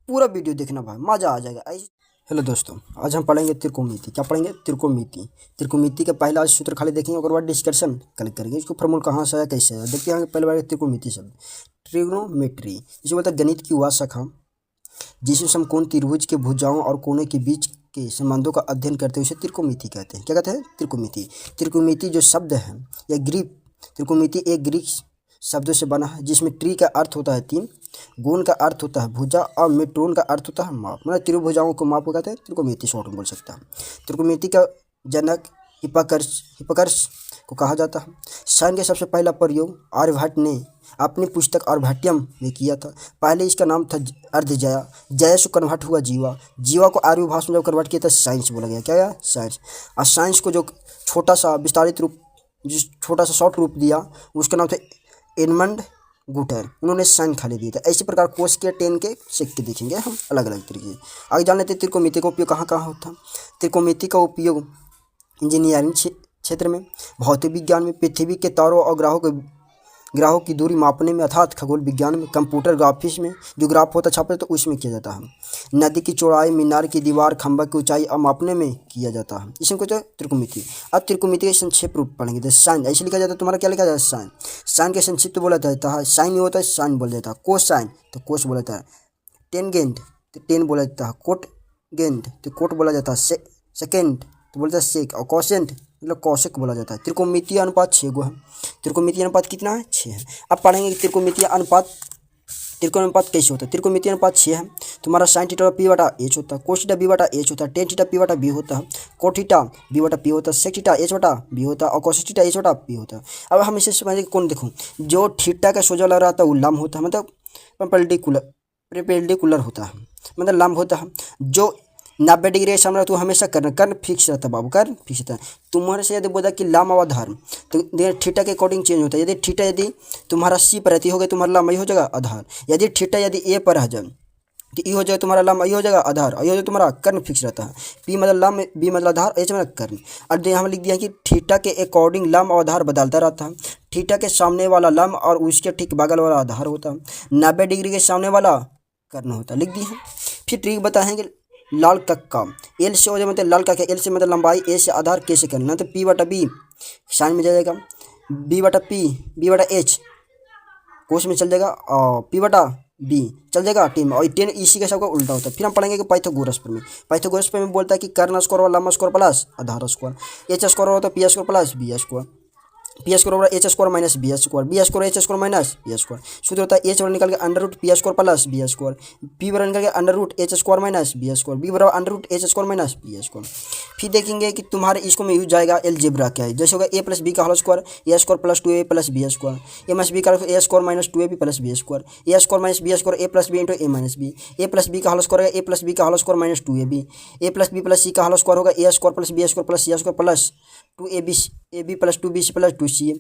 पूरा वीडियो देखना भाई, मज़ा आ जाएगा। हेलो दोस्तों, आज हम पढ़ेंगे त्रिकोणमिति। क्या पढ़ेंगे? त्रिकोणमिति। त्रिकोणमिति का पहला सूत्र खाली देखेंगे, और बाद डिस्कशन कलेक्ट करेंगे। इसको फॉर्मूला कहाँ से आया, कैसे आया, देखते हैं। पहले बार त्रिकोणमिति शब्द ट्रिग्नोमेट्री, जिसे बोलता है गणित की वह शाखा जिसमें समकोण त्रिभुज के भुजाओं और कोणों के बीच के संबंधों का अध्ययन करते हुए उसे त्रिकोणमिति कहते हैं। क्या कहते हैं? त्रिकोणमिति। त्रिकोणमिति जो शब्द है या ग्रीक, त्रिकोणमिति एक ग्रीक शब्दों से बना है, जिसमें ट्री का अर्थ होता है तीन, गुण का अर्थ होता है भुजा, और मेट्रोन का अर्थ होता है माप। मतलब त्रिभुजाओं को माप को कहते हैं त्रिकोणमिति, शॉर्ट में बोल सकता है। त्रिकोणमिति का जनक हिप्पार्कस को कहा जाता है। साइन का सबसे पहला प्रयोग आर्यभट्ट ने अपनी पुस्तक आर्यभट्टियम में किया था। पहले इसका नाम था अर्धजया, जया से कन्वर्ट हुआ जीवा, जीवा को आर्य भाषा में जब कन्वर्ट किया था साइंस बोला गया। क्या? साइंस। और साइंस को जो छोटा सा विस्तारित रूप, जिस छोटा सा शॉर्ट रूप दिया, उसका नाम था एडमंड गुटर, उन्होंने साइन खाली दिया था। इसी प्रकार कोस के 10 के सिक्के देखेंगे हम अलग अलग तरीके। आगे जान लेते हैं त्रिकोणमिति का उपयोग कहाँ कहाँ होता है। त्रिकोणमिति का उपयोग इंजीनियरिंग क्षेत्र में, भौतिक विज्ञान में, पृथ्वी के तारों और ग्रहों की दूरी मापने में, अर्थात खगोल विज्ञान में, कंप्यूटर ग्राफिक्स में, जो ग्राफ होता छापते तो उसमें किया जाता है। नदी की चौड़ाई, मीनार की दीवार, खंभा की ऊंचाई और मापने में किया जाता है। इसमें कुछ त्रिकोणमिति। अब त्रिकोणमिति के संक्षिप्त रूप पढ़ेंगे। तो साइन ऐसे लिखा जाता है, तुम्हारा क्या लिखा जाता है? साइन। साइन के संक्षिप्त बोला जाता है, साइन नहीं होता है साइन बोला जाता है। कोसाइन तो कोस बोला जाता है। टेनजेंट तो टेन बोला जाता है। कोटगेंट तो कोट बोला जाता है। सेकेंड तो बोलता है सेक, और कॉसेंट मतलब कौशिक बोला जाता है। त्रिकोणमितीय अनुपात 6 गो है। त्रिकोणमितीय अनुपात कितना है? 6 है। अब पढ़ेंगे कि त्रिकोणमितीय अनुपात कैसे होता है। त्रिकोणमितीय अनुपात 6 है। तुम्हारा साइन थीटा पी बटा एच होता है, कोस थीटा बी बटा एच होता है, टेन थीटा पी बटा बी होता है, कोट थीटा बी बटा पी होता है, सेक थीटा एच बटा बी होता है, और कोस थीटा एच बटा पी होता है। अब हम इसे समझेंगे कौन। देखो, जो थीटा का सोजा लग रहा था वो लंब होता है, मतलब परपेंडिकुलर होता है, मतलब लंब होता है। जो 90 डिग्री के सामने तो हमेशा कर्ण फिक्स रहता है बाबू, कर्ण फिक्स रहता है। तुम्हारे से यदि बोला कि लंब और आधार, तो थीटा के अकॉर्डिंग चेंज होता है। यदि थीटा यदि तुम्हारा सी पर रहती होगा, तुम्हारा लंब ये हो जाएगा आधार। यदि थीटा यदि ए पर है जाए तो ई हो जाएगा तुम्हारा लंब, ई हो जाएगा आधार, और ये हो जाएगा तुम्हारा कर्ण फिक्स रहता है। पी मतलब लंब, बी मतलब आधार, एच मतलब कर्ण। और यहाँ लिख दिया कि थीटा के अकॉर्डिंग लंब और आधार बदलता रहता है। थीटा के सामने वाला लंब और उसके ठीक बगल वाला आधार होता है। 90 डिग्री के सामने वाला कर्ण होता है, लिख दिया। फिर ट्रिक बताएंगे लाल कक्का। एल से हो जाए मतलब लाल कक्का, एल से मतलब लंबाई, ए से आधार, के से करना, तो पी बटा बी साइन में जाएगा, बी बटा पी, बी बटा एच कोस में चल जाएगा, और पी बटा बी चल जाएगा टी में, और 10 इसी के सबका उल्टा होता है। फिर हम पढ़ेंगे कि पाइथागोरस प्रमेय। पाइथागोरस प्रमेय में बोलता है कि कर्ण स्क्वायर और लंब स्क्वायर प्लस आधार स्क्वायर, एच स्क्वायर होता है P square plus B square, P square बराबर H square minus B square, B square H square minus B square. सूत्र होता है एच बराबर निकल के under root P square plus B square, P बराबर निकल के under root H square minus B square, B बराबर under root H square minus B square. फिर देखेंगे कि तुम्हारे इसको में यूज जाएगा एलजेब्रा क्या है। जैसे होगा ए प्लस बी का whole square, A square plus 2a plus B square, A minus B का A square minus 2ab plus B square, A square minus B square, A plus B into A minus B, A plus B का whole square है A plus B का whole square minus 2ab, A plus B plus C का whole square होगा A square plus B square plus C square plus 2ab plus 2bc plus 2c,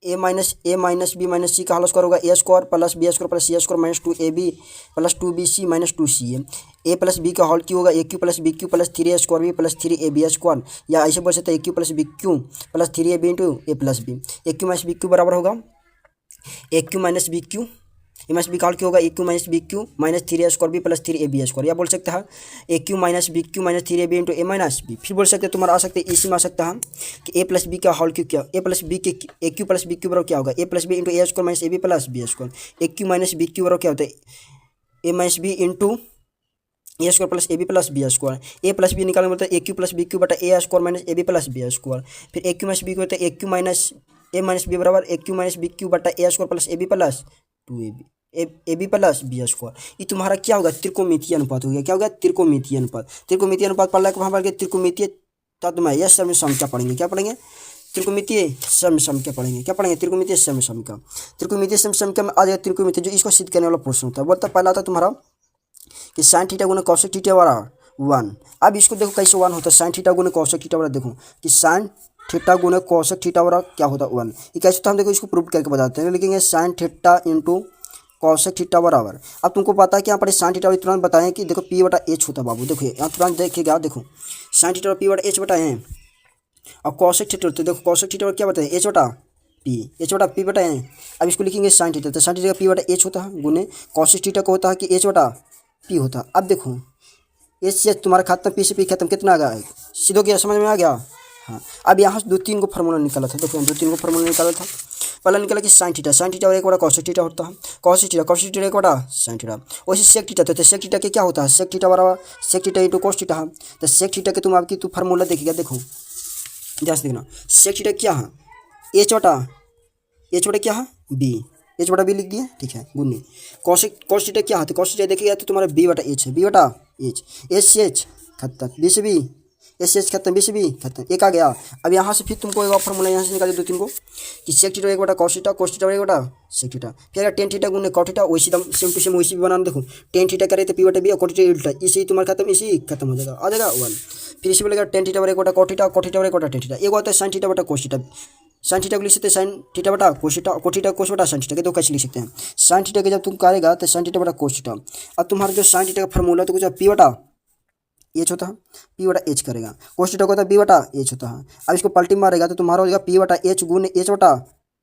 A minus B minus C का whole square होगा A square plus B square plus C square minus 2ab plus 2bc minus 2c, A plus B का whole cube होगा A cube plus B cube plus 3a square B plus 3ab square, या ऐसे बोल सकते हैं A cube plus B cube plus 3ab into A plus B. A cube minus B cube बराबर होगा A cube minus B cube, A minus B का whole cube होगा A cube minus B cube minus 3a square B plus 3ab square, या बोल सकते हैं A cube minus B cube minus 3ab into A minus B. फिर बोल सकते हैं तुम्हारा आ सकते हैं इसी में आ सकता है कि ए प्लस बी का होल क्यू क्या, ए प्लस बी के A cube plus B cube बराबर क्या होगा A plus B into A square minus A B plus B square, A cube minus B cube बराबर क्या होता है A minus B into A square plus A B plus B square, A plus B निकालने मतलब A cube plus B cube बटा A square minus A B plus B square. फिर A cube minus B cube होता है A cube minus A minus B बराबर A cube minus B cube बटा A square plus A B plus 2ab A B plus B square. ये तुम्हारा क्या होगा? त्रिकोणमितीय अनुपात हो गया। क्या होगा? त्रिकोणमितीय अनुपात। त्रिकोणमितीय अनुपात पढ़ के वहाँ पढ़ के त्रिकोणमितीय तत्व यह सम क्या पढ़ेंगे? क्या पढ़ेंगे? त्रिकोणमितीय सम क्या पढ़ेंगे? क्या पढ़ेंगे? त्रिकोणमितीय सम का। त्रिकोणमितीय सम क्या में आ जाएगा त्रिकोणमितीय, जो इसको सिद्ध करने वाला प्रश्न होता है। बोलता पहला आता तुम्हारा कि साइन थीटा गुना कॉसेक थीटा बराबर 1। अब इसको देखो कैसे 1 होता है। साइन थीटा गुना कॉसेक थीटा बराबर, देखो कि साइन थीटा गुना कॉसेक थीटा बराबर क्या होता है 1। ये कैसे होता है हम देखो इसको प्रूव करके बताते हैं। लिखेंगे sine theta into cosec theta बराबर, अब तुमको पता है कि यहाँ पर साइन थीटा तुरंत बताएं कि देखो पी बटा एच होता है बाबू। देखो यहाँ तुरंत देखिएगा, देखो साइन थीटा पी बटा एच बताए हैं, और कॉसेक थीटा तो देखो कॉसेक थीटा क्या बताए एच बटा पी, एच बटा पी बताए हैं। अब इसको लिखेंगे साइन थीटा, तो साइन थीटा का पी बटा एच होता है गुने कॉसेक थीटा को होता है कि एच बटा पी होता। अब देखो एच सी एच तुम्हारा खत्म, पी से पी खत्म, कितना आ गया, सीधो गया, समझ में आ गया। हाँ, अब यहाँ से 2-3 को फार्मूला निकाला था, देखो 2-3 को फार्मूला निकाला था। पहला निकाला कि साइन थीटा और एक बड़ा कॉस थीटा होता है, कॉस थीटा एक बड़ा साइन थीटा। वैसे सेक थीटा, तो सेक थीटा के क्या होता है, सेक थीटा बराबर sec theta into cos theta है। तो सेक थीटा के तुम आपकी तू फार्मूला देखिएगा, देखो ध्यान से देखना, सेक थीटा क्या है, एच बटा क्या है बी, एच बटा बी लिख दिया, ठीक है गुन्नी। कॉस थीटा क्या है, तो कॉस थीटा देखिएगा तो तुम्हारा बी बटा एच है, बी बटा एच से एच खत्म, बी से बी, एच से एच खत्म, बी से बी खत्म, एक आ गया। अब यहाँ से फिर तुमको एक और फॉर्मूला यहाँ से निकाले 2-3 को कि सेक थीटा एक बटा कॉस थीटा एक बटा सेक थीटा, फिर टेन थीटा गुने कॉट थीटा, वैसे एकदम सेम टू सेम वैसे भी बनाना। देखो टेन थीटा करे तो पी बटा बी और कॉट थीटा उल्टा, इसी तुम्हारा खत्म, इसी खत्म हो जाएगा, आ जाएगा 1। फिर इसी बोलेगा टेन थीटा एक बटा कॉट थीटा एक बटा टेन थीटा, एक होता है साइन थीटा बटा कोस थीटा, साइन थीटा को लिख सकते हैं साइन थीटा बटा कोस थीटा, कोस थीटा कोस बटा साइन थीटा के दो कैसे लिख सकते हैं। साइन थीटा के जब तुम करेगा तो साइन थीटा बटा कोस थीटा। अब तुम्हारा जो साइन थीटा का फॉर्मूला तो कुछ पी बटा एच होता है, पी बटा एच करेगा, कोस थीटा को होता है बी बटा एच होता है। अब इसको पलटी मारेगा तो तुम्हारा हो जाएगा पी बटा एच गुने एच बटा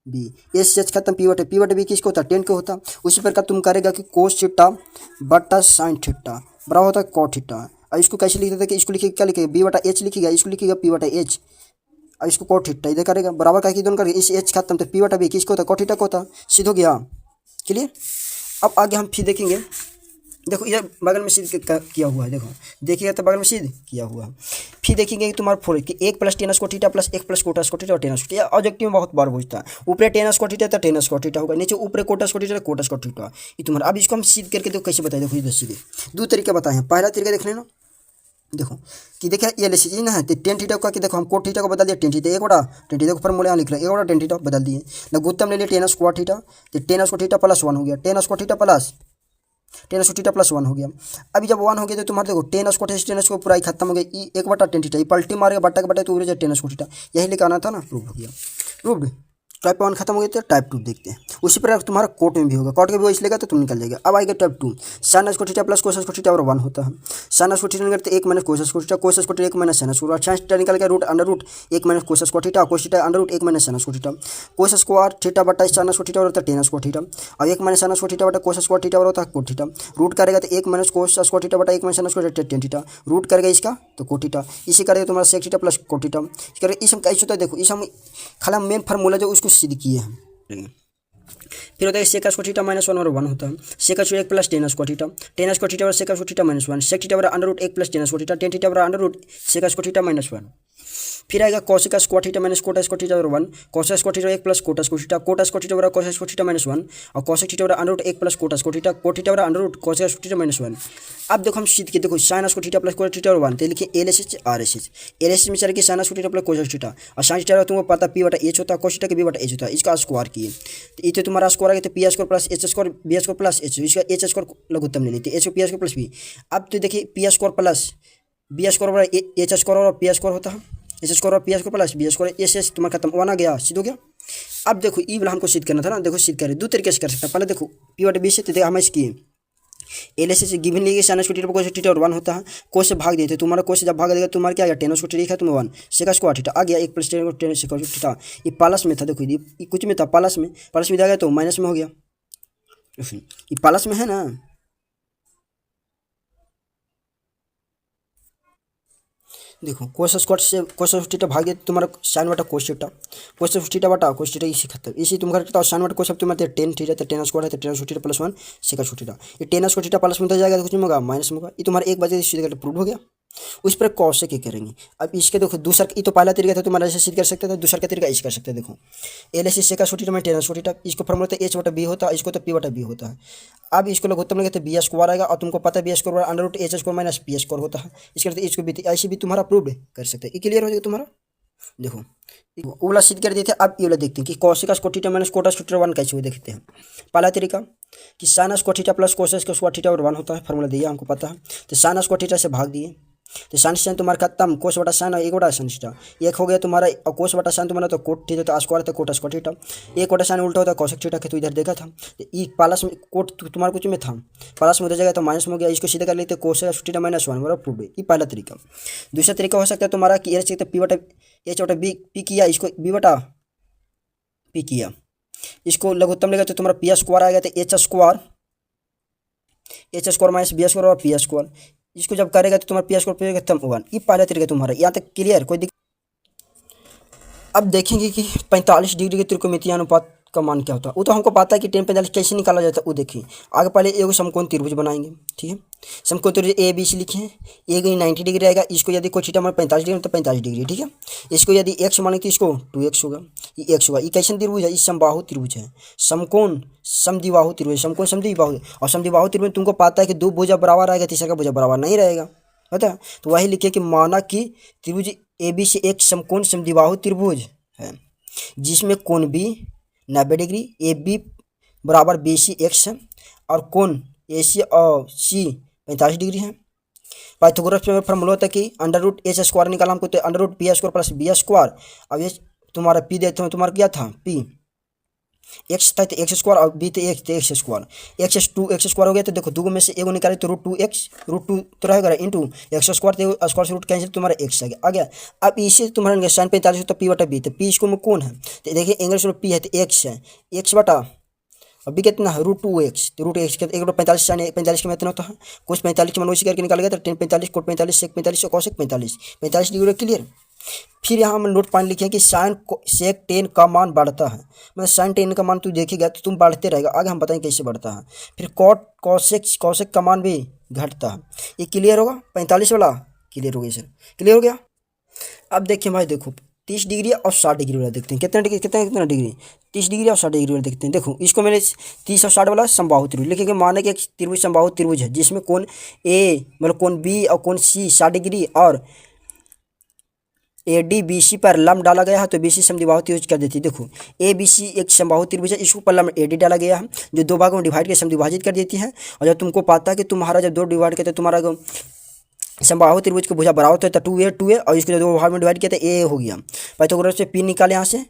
बी, एच से एच खत्म, पी बटा बी किसको होता है, टेन को होता है। उसी प्रकार तुम करेगा कि कोस थीटा बटा साइन थीटा बराबर होता है कॉट थीटा। अब इसको कैसे लिख देते हैं कि इसको लिखिए, क्या लिखेगा, बी बटा एच लिखिएगा, इसको लिखिएगा पी बटा एच। अब इसको कॉट थीटा इधर करेगा बराबर का कि दोनों करेगा, इस एच खत्म तो पी बटा बी किसको होता है, कॉट थीटा को होता है, सीध हो गया, क्लियर। अब आगे हम फिर देखेंगे, देखो इधर बगल में सीध किया हुआ है, देखो देखिएगा तो बगल में सीध किया हुआ है। फिर देखेंगे कि तुम्हारा फोर कि 1 plus tan square theta plus 1 plus cot square theta और टेन स्क्वायर थीटा, ऑब्जेक्टिव में बहुत बार पूछता है। ऊपर टेन स्क्वायर थीटा तो टेन स्क्वायर थीटा होगा, नीचे ऊपर cot square theta cot square theta, ये तुम्हारा। अब इसको हम सीध करके देखो कैसे बताए, देखो इधर सीधे 2 तरीका बताए हैं। पहला तरीका देख लेना, देखो कि देखिए ये लेसी ना है, तो टेन थीटा का कि देखो हम कोट थीटा को बदल दिया, टेन थीटा एक बड़ा टेन थीटा को फॉर्मूला यहाँ लिख रहे हैं, एक बड़ा टेन थीटा बदल दिए। लघुत्तम ले लिया टेन स्क्वायर थीटा, तो टेन स्क्वायर थीटा प्लस 1 हो गया, ten square theta plus tan square theta plus 1 हो गया। अभी जब 1 हो गया तो तुम्हारे देखो टेन स्क्वायर पूरा ही खत्म हो गया, एक बटा टेन थीटा, पलटी मारेगा बटा के बटा तो उड़े जाए टेन स्क्वायर थीटा, यही लेकर आना था ना, प्रूव हो गया, प्रूव्ड। टाइप 1 खत्म हो गया तो टाइप 2 देखते हैं। उसी प्रकार तुम्हारा कोट में भी होगा, कोट के भी वैसे लेगा तो तुम निकल जाएगा। अब आएगा type 2, sine square theta plus cos square theta और 1 होता है। साइन स्क्वायर थीटा निकलते 1 minus cos square theta, cos square theta 1 minus sine square, sine theta निकल गया root under root 1 minus cos square theta, cos theta under root 1 minus sine square theta, cos square theta बटा sine square theta और होता है ten square theta, और 1 minus sine square theta बटा कोस square theta और होता है कोट थीटा। रूट करेगा तो 1 माइनस कोस स्क्वायर थीटा बटा 1 minus sine square theta tan theta, root करेगा इसका तो कोट थीटा, इसी करेगा तुम्हारा sec theta plus cot theta. इस हम कैसे होता है, देखो इस हम खाली मेन फार्मूला जो उसको सिद्ध किए हैं। फिर होता है सेक स्क्वायर थीटा माइनस 1 और 1 होता है, sec square 1 plus tan square theta और sec square theta minus 1, sec theta बराबर under root 1 plus tan square theta, tan theta बराबर under root sec square theta minus 1। फिर आएगा cosec square theta minus cot square theta और 1, cosec square theta 1 plus cot square theta बराबर cosec square theta minus 1, और cosec theta बराबर under root 1 plus cot square theta बराबर under root cosec square theta minus 1। अब देखो हम सीध के देखो sine square theta plus cot theta और 1, तो लिखिए L S H R S H, L S H में चल के sine square theta plus cosec theta, और साइन थीटा तुमको पता पी बटा एच होता है, कोस थीटा के बी बटा एच होता है, इसका स्क्वायर किए तो इसे तुम्हारा स्क्वायर आ गया, तो P square plus H square B square plus H, इसका एच स्क्वायर लघुत्तम ले लेते H P square plus B. अब तो देखिए P square plus B square बराबर एच स्क्वायर और पी स्क्वायर होता है, एच स्क्वायर और P square plus B square, S S तुम्हारा खत्म, 1 आ गया, सिद्ध हो गया। अब देखो ई वाला हमको सिद्ध करना था ना, देखो सिद्ध करें 2 तरीके से कर सकते हैं। पहले देखो पी बटा बी से तो हम इसकी एल एस से गिवन लेंगे, sign square theta cos theta और 1 होता है, कोस से भाग देते तुम्हारा, कोस से जब भाग देगा तुम्हारा क्या आ गया, टेन स्क्वायर थीटा तुम 1 सेक स्क्वायर थीटा आ गया, 1 प्लस टेन स्क्वायर थीटा, ये प्लस में था, देखो ये कुछ में था प्लस में आ गया तो माइनस में हो गया, ये प्लस में है ना। देखो कोस स्क्वायर से कोस थीटा भाग दिया तुम्हारा साइन बटा कोस थीटा बटा कोस थीटा, इसी खत्म, इसी तुम करता हो साइन बटा कोस तुम्हारे टेन थीटा तो टेन स्क्वायर है, तो tan square theta plus 1 sec square theta, ये टेन स्क्वायर थीटा प्लस में तो जाएगा तो कुछ नहीं होगा माइनस में होगा, ये तुम्हारा 1 बजे सीधे प्रूव हो गया। उस पर कॉस से क्या करेंगे, अब इसके देखो दूसरा, ये तो पहला तरीका था तुम्हारा ऐसे सिद्ध कर सकते थे, दूसरा का तरीका इस कर सकते हैं। देखो L S sec square theta में टेन स्क्वायर थीटा, इसको फॉर्मूला तो एच बटा बी होता है, इसको तो पी बटा बी होता है। अब इसको लघुत्तम लगे तो बी स्क्वायर आएगा, और तुमको पता है B square under root H square minus P square होता है, इसके लिए इसको भी ऐसे भी तुम्हारा प्रूव कर सकते हैं, ये क्लियर हो जाएगा तुम्हारा। देखो वो वाला सिद्ध कर देते हैं। अब ये वाला देखते हैं कि cosec square theta minus cot square theta 1 कैसे हुए, देखते हैं। पहला तरीका कि sine square theta plus cosec square theta और 1 होता है, फॉर्मूला दिया हमको पता है, तो साइन स्क्वायर थीटा से भाग दिए, तो साइन से तुम्हारा खत्म, कोस बटा साइन एक बटा साइन थीटा, एक हो गया तुम्हारा, और कोस बटा साइन तुम्हारा तो कोट थीटा तो स्क्वायर था कोट स्क्वायर थीटा, एक बटा साइन उल्टा होता है कोसेक थीटा के, तो इधर देखा था, तो ई प्लस में कोट तुम्हारा कुछ में था, प्लस में उधर जाएगा तो माइनस में हो गया, इसको सीधा कर लेते कोसेक थीटा माइनस 1 बराबर प्रूव है, ये पहला तरीका। दूसरा तरीका हो सकता है तुम्हारा कि पी बटा एच बटा बी पी किया, इसको बी बटा पी किया, इसको लघुत्तम लेगा तो तुम्हारा पी स्क्वायर आ गया, तो H square H square minus B square और पी स्क्वायर। इसको जब करेगा तो तुम्हारा पी स्क्वायर पे खत्म 1। ये पहला तरीका तुम्हारा, यहाँ तक क्लियर? कोई अब देखेंगे कि 45 डिग्री के त्रिकोणमितीय अनुपात का मान क्या होता है। वो तो हमको पता है कि 10 45 कैसे निकाला जाता है, वो देखिए। आगे पहले एक समकोण त्रिभुज बनाएंगे, ठीक है। समकोण त्रिभुज ए बी सी लिखे हैं। ए 90 डिग्री आएगा, इसको यदि कोई थीटा मान 45 डिग्री तो 45 डिग्री, ठीक है। इसको यदि एक्स माने तो इसको 2x होगा, ये x होगा। ये कैसे त्रिभुज है? ये समबाहु त्रिभुज है, समकोण समद्विबाहु त्रिभुज, समकोण समद्विबाहु। और समद्विबाहु त्रिभुज तुमको पता है कि दो भुजा बराबर आएगा, तीसरा का भुजा बराबर नहीं रहेगा, पता है। तो वही लिखे कि माना कि त्रिभुज ए बी सी एक समकोण समद्विबाहु त्रिभुज है जिसमें कोण बी 90 डिग्री, ए बी बराबर बी सी एक्स है और कोण ए सी और सी 45 डिग्री है। पाइथागोरस में फॉर्मूला होता है कि अंडर रूट एच स्क्वायर निकाला हमको, तो under root P square plus B square. अब ये तुम्हारा पी देते हैं, तुम्हारा क्या था? पी एक्स था तो एक्स स्क्वायर और बी तो एक्स स्क्वायर। एक्स स्क्वायर हो गया तो देखो दो में से एगो निकाले तो रूट टू तो रहेगा इंटू एक्स स्क्वायर, तो स्क्वायर से रूट कैंसिल, तुम्हारा एक्स आ गया। अब इसे तुम्हारा साइन 45 तो पी बटा बी, तो पी इसको में कौन है? तो देखिए एंगल से पी है तो एक्स है, एक्स बटा अभी कितना है? √2x। तो √x के 1/45 साइन 45 के में इतना होता है। कुछ 45 के मन उसी करके निकाल गया तो 10 45 कोट 45 सेक 45 कौशिक 45 डिग्री क्लियर। फिर यहाँ हम नोट पॉइंट लिखे कि साइन सेक 10 का मान बढ़ता है, मतलब साइन 10 का मान तू देखेगा तो तुम बढ़ते रहेगा। आगे हम बताएंगे कैसे बढ़ता है। फिर कॉट कौशिक का मान भी घटता है। ये क्लियर होगा? 45 वाला क्लियर हो गया सर, क्लियर हो गया। अब देखिए भाई, देखो 30 डिग्री और 60 डिग्री वाला देखते हैं। कितना डिग्री, कितना डिग्री? 30 डिग्री और 60 डिग्री वाला देखते हैं। देखो इसको मैंने 30 और 60 वाला समबाहु त्रिभुज लिखेंगे। माने कि एक त्रिभुज समबाहु त्रिभुज है जिसमें कोण ए मतलब कोण बी और कोण सी 60 डिग्री और ए डी बी सी पर लंब डाला गया है, तो बी सी समद्विबाहु त्रिभुज कर देती है। देखो ए बी सी एक समबाहु त्रिभुज है, इसको पर लंब ए डी डाला गया है जो दो भागों में डिवाइड कर समद्विभाजित कर देती है। और जब तुमको पता है कि तुम्हारा जब दो डिवाइड करते तुम्हारा समबाहु त्रिभुज को भुजा बराबर होता है, तो 2a और इसको दो भाग में डिवाइड किया तो a हो गया। पाइथागोरस से p निकाले यहाँ से,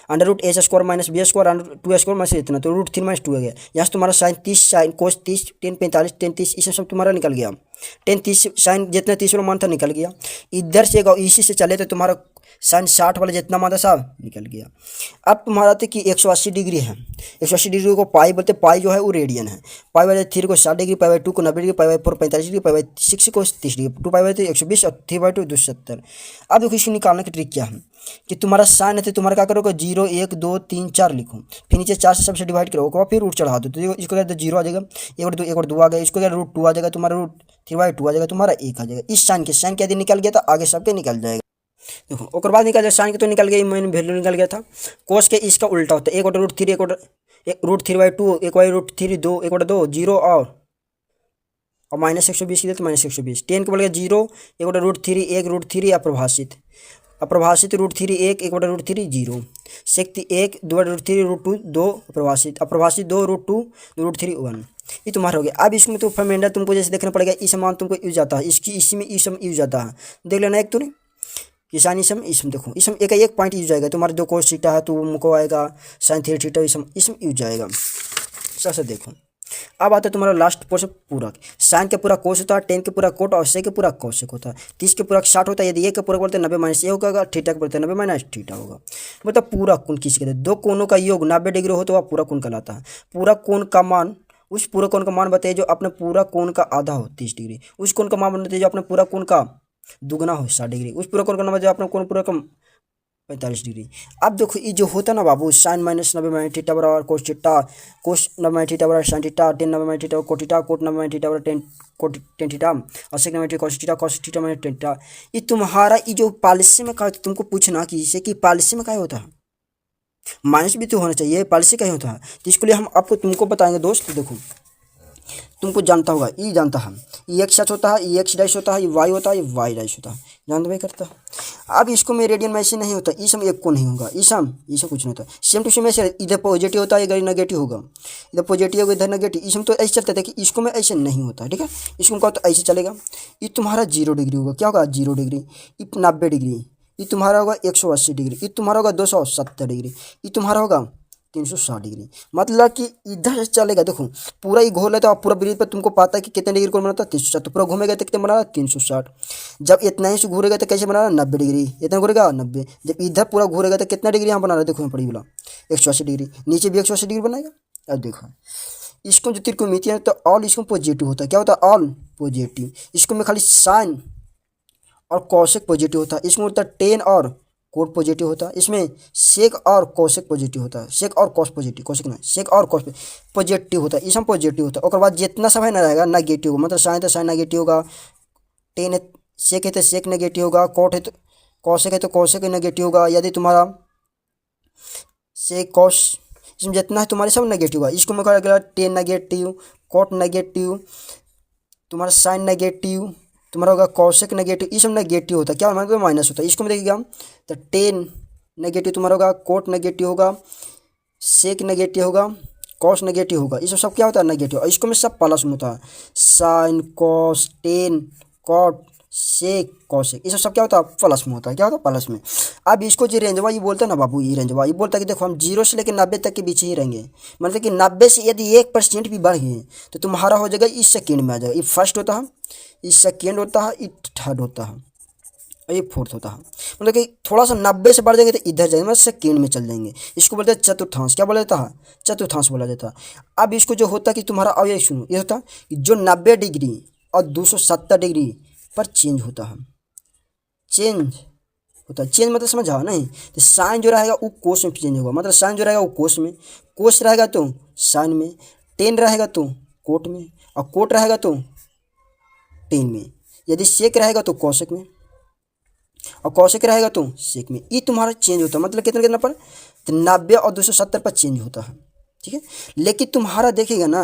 under root H square minus B square under 2 square minus इतना, तो √3 - 2 आ गया। यहाँ से तुम्हारा साइन 30 साइन कोस 30 10 45 10 30 इसमें सब तुम्हारा निकल गया। 10 30 साइन जितना 30 वाला मान था निकल गया। इधर से इसी से चले तो तुम्हारा साइन 60 वाला जितना मान था सब निकल गया। अब तुम्हारा तो कि 180 डिग्री है, 180 डिग्री को पाई बोलते, पाई जो है वो रेडियन है। पाई/3 को 60 डिग्री, पाई/2 को 90 डिग्री, पाई/4 45 डिग्री, पाई/6 को 30 डिग्री, 2 120 और 3/2 270। अब देखो इसको निकालने की ट्रिक क्या है कि तुम्हारा साइन है तो तुम्हारा क्या करोगे 0 1 2 3 4 लिखो, फिर नीचे 4 से सबसे डिवाइड करो, फिर रूट चढ़ा दो, तो इसको क्या 0 आ जाएगा, 1/2 आ गया, इसको क्या √2 आ जाएगा, तुम्हारा √3/2 आ जाएगा, तुम्हारा 1 आ जाएगा। इस साइन के यदि निकल गया तो आगे सबके निकल जाएगा। देखो और बाद निकल जाए साइन के तो निकल गया, मैंने वैल्यू निकल गया था। कोस के इसका उल्टा होता है 1/√3 √3/2 1/√3 2 1/2 0 और -120 की तो -120 10 के बोल गया 0 1/√3 1 √3 अप्रभाषित √3 1 1/√3 0 शक्ति 1 2/√3 √2 2 अप्रभाषित 2 √2 √3 1। ये तुम्हारा हो गया। अब इसमें तो फॉर्मूला तुमको जैसे देखना पड़ेगा, इस मान तुमको यूज आता है, इसमें इसम यूज आता है, देख लेना एक तो नहीं किसान इसम देखो इसम एक पॉइंट यूज आएगा। तुम्हारे दो कोस थीटा है तो तुमको आएगा साइन 3 थीटा, इसम यूज जाएगा। सबसे देखो अब आता है तुम्हारा लास्ट पोर्शन पूरक। साइन के पूरा कोस होता है, 10 के पूरा कोट और से के पूरा कोसेक होता है, 30 के पूरा 60 होता है। यदि 1 के पूरा बोलते हैं 90 - a होगा, थीटा के बोलते हैं 90 - थीटा होगा। मतलब पूरा कोण किस कहते हैं? दो कोणों का योग 90 डिग्री हो तो वह पूरा कोण कहलाता है। पूरा कोण का मान उस पूरा कोण का मान बताइए जो अपने पूरा कोण का आधा हो 30 डिग्री। उस कोण का मान बताइए जो अपने पूरा कोण का दुगना हो 60 डिग्री। उस पूरा कोण का मान जो अपना कोण पूरा कम 45 डिग्री। अब देखो ये जो होता ना बाबू, साइन -90 - थीटा बराबर कोस थीटा, कोस 90 - थीटा बराबर sine theta, 10 90 - theta cot theta, cot 90 - theta बराबर 10 थीटा और सेक 90 कोस थीटा - 10 थीटा। ये तुम्हारा ये जो पॉलिसी में क्या तुमको पूछना कि इसे कि पॉलिसी में क्या होता है, माइनस भी तो होना चाहिए, पॉलिसी क्या होता है। तो इसके लिए हम आपको तुमको बताएंगे दोस्त। देखो तुमको जानता होगा, ये जानता है ये एक्स सच होता है, ये एक्स डैश होता है, ये वाई होता है, ये वाई डैश होता है, जानते भाई करता है। अब इसको में रेडियन में ऐसे नहीं होता, ये सब एक को नहीं होगा, ये सब कुछ नहीं होता। सेम टू सेम ऐसे इधर पॉजिटिव होता है, इधर नेगेटिव होगा, इधर पॉजिटिव होगा इधर नेगेटिव, इसमें तो ऐसे चलता था कि इसको में ऐसे नहीं होता, ठीक है। इसको कहो तो ऐसे चलेगा। ये तुम्हारा 0 डिग्री होगा, क्या होगा 0 डिग्री, ये 90 डिग्री, ये तुम्हारा होगा 180 डिग्री, ये तुम्हारा होगा 270 डिग्री, ये तुम्हारा होगा 360 डिग्री। मतलब कि इधर से चलेगा। देखो पूरा ही घोल लेता है, पूरा ब्रिज पर तुमको पता है कि कितने डिग्री कोण बनाता है 360, तो पूरा घूमेगा तो कितने बना 360। जब इतना ही से घूरेगा तो कैसे बना 90 डिग्री, इतना घूरेगा 90। जब इधर पूरा घूरेगा तो कितना डिग्री यहाँ बना रहा है, देखो यहाँ पड़ी बोला 180 डिग्री, नीचे भी 180 डिग्री बनाएगा। अब देखो इसको जो त्रिकोणमिति है तो ऑल इसको पॉजिटिव होता है, क्या होता है ऑल पॉजिटिव। इसको में खाली साइन और कॉसेक पॉजिटिव होता है, इसमें होता है टेन और कोट पॉजिटिव होता है, इसमें सेक और कॉसेक पॉजिटिव होता है, सेक और कॉस पॉजिटिव, कॉसेक नहीं सेक और कॉस पॉजिटिव होता है, इसमें पॉजिटिव होता है। और बाद जितना सब है ना रहेगा नेगेटिव होगा, मतलब साइन है तो साइन नेगेटिव होगा, टेन है सेक है तो सेक नेगेटिव होगा, कोट है तो कॉसेक है तो कॉसेक नेगेटिव होगा। यदि तुम्हारा सेक कॉस इसमें जितना है तुम्हारे सब नेगेटिव होगा। इसको मैं कहा टेन नेगेटिव, कोट नेगेटिव, तुम्हारा साइन नेगेटिव, तुम्हारा होगा कॉसेक नेगेटिव, ये सब नेगेटिव होता है, क्या मतलब माइनस होता है। इसको में देखिएगा तो टेन नेगेटिव तुम्हारा होगा, कोट नेगेटिव होगा, सेक नेगेटिव होगा, कॉस नेगेटिव होगा, ये सब क्या होता है नेगेटिव। और इसको में सब प्लस में होता है, sine cos tan cot sec cosec, ये सब क्या होता है प्लस में होता है, क्या होता है प्लस में। अब इसको जो रेंजवा ये बोलता है ना बाबू, ये रेंजवा ये बोलता है कि देखो हम 0 से लेकर 90 तक के बीच ही रहेंगे, मतलब कि 90 से यदि 1% भी बढ़ गए तो तुम्हारा हो जाएगा इस सेकेंड में आ जाएगा। ये फर्स्ट होता है, ये सेकेंड होता है, ये थर्ड होता है और ये फोर्थ होता है। मतलब कि थोड़ा सा 90 से बढ़ जाएंगे तो इधर जाएंगे, मतलब सेकेंड में चल जाएंगे। इसको बोलते हैं चतुर्थांश, क्या बोला जाता है चतुर्थांश बोला जाता है। अब इसको जो होता है कि तुम्हारा अब ये सुनो, ये होता है कि जो 90 डिग्री और 270 डिग्री पर चेंज होता है, चेंज होता है, चेंज मतलब समझ आओ नहीं, तो साइन जो रहेगा वो कोस में चेंज होगा, मतलब साइन जो रहेगा वो कोस में, कोस रहेगा तो साइन में, टेन रहेगा तो कोट में, और कोट रहेगा तो टेन में, यदि सेक रहेगा तो कॉसेक में, और कॉसेक रहेगा तो सेक में। ये तुम्हारा चेंज होता है, मतलब कितना कितना पर तो 90 और 270 पर चेंज होता है, ठीक है। लेकिन तुम्हारा देखिएगा ना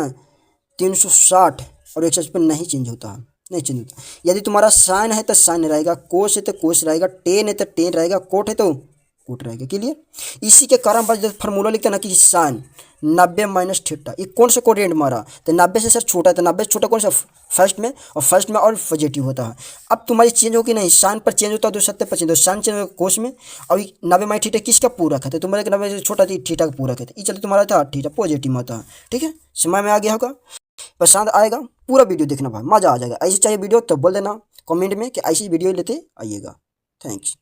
360 और 180 पर नहीं चेंज होता है, नहीं चेंज होता। यदि तुम्हारा साइन है तो साइन रहेगा, कोस है तो कोस रहेगा, टेन है तो टेन रहेगा, कोट है तो कोट रहेगा। क्लियर। इसी के कारण बस फार्मूला लिखते हैं ना कि साइन 90 माइनस थीटा, ये कौन सा कोऑर्डिनेट मारा तो 90 से सर छोटा है, तो 90 से छोटा कौन सा फर्स्ट में, और फर्स्ट में और पॉजिटिव होता है। अब तुम्हारी चेंज होगी नहीं, साइन पर चेंज होता है 270% तो साइन चेंज होगा कोस में, और 90 माइनस थीटा किसका पूरक है तो तुम्हारे 90 से छोटा थीटा का पूरक है, तो ये चलते तुम्हारा था थीटा पॉजिटिव में आता है। ठीक है, समझ में आ गया होगा, पसंद आएगा पूरा वीडियो देखना भाई, मज़ा आ जाएगा। ऐसी चाहिए वीडियो तो बोल देना कमेंट में कि ऐसी वीडियो लेते आइएगा। थैंक्स।